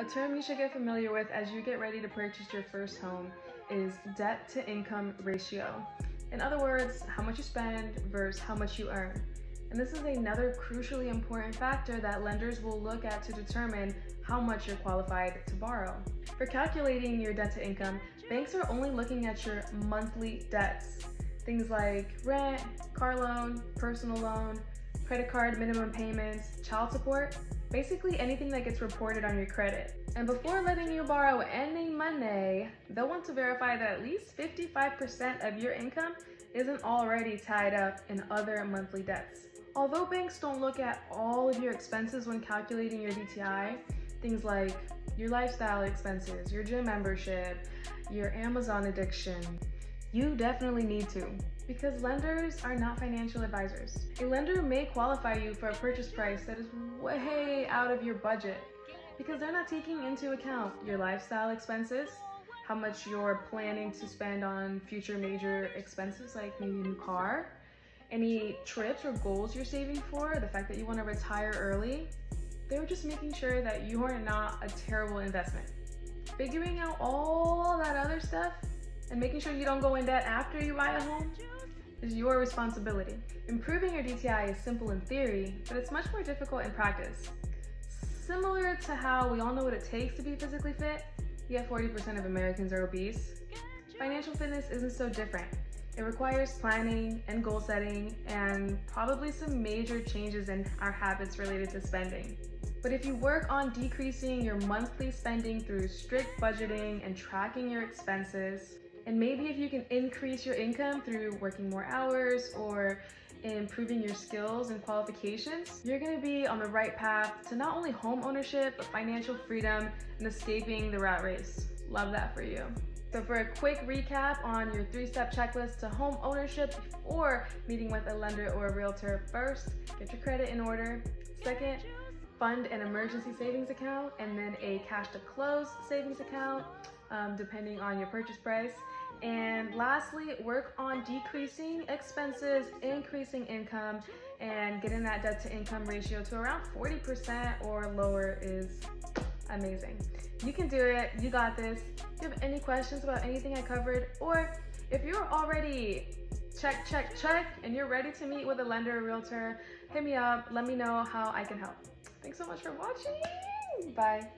A term you should get familiar with as you get ready to purchase your first home is debt to income ratio. In other words, how much you spend versus how much you earn. And this is another crucially important factor that lenders will look at to determine how much you're qualified to borrow. For calculating your debt to income, banks are only looking at your monthly debts. Things like rent, car loan, personal loan, credit card minimum payments, child support, basically anything that gets reported on your credit. And before letting you borrow any money, they'll want to verify that at least 55% of your income isn't already tied up in other monthly debts. Although banks don't look at all of your expenses when calculating your DTI, things like your lifestyle expenses, your gym membership, your Amazon addiction, you definitely need to, because lenders are not financial advisors. A lender may qualify you for a purchase price that is way out of your budget because they're not taking into account your lifestyle expenses, how much you're planning to spend on future major expenses like maybe a new car, any trips or goals you're saving for, the fact that you want to retire early. They're just making sure that you are not a terrible investment. Figuring out all that other stuff and making sure you don't go in debt after you buy a home is your responsibility. Improving your DTI is simple in theory, but it's much more difficult in practice. Similar to how we all know what it takes to be physically fit, yet 40% of Americans are obese, financial fitness isn't so different. It requires planning and goal setting and probably some major changes in our habits related to spending. But if you work on decreasing your monthly spending through strict budgeting and tracking your expenses, and maybe if you can increase your income through working more hours or improving your skills and qualifications, you're going to be on the right path to not only home ownership, but financial freedom and escaping the rat race. Love that for you. So for a quick recap on your 3-step checklist to home ownership before meeting with a lender or a realtor: first, get your credit in order. Second, fund an emergency savings account and then a cash to close savings account, depending on your purchase price. And lastly, work on decreasing expenses, increasing income, and getting that debt to income ratio to around 40% or lower is amazing. You can do it. You got this. If you have any questions about anything I covered, or if you're already check, and you're ready to meet with a lender or realtor, hit me up. Let me know how I can help. Thanks so much for watching. Bye.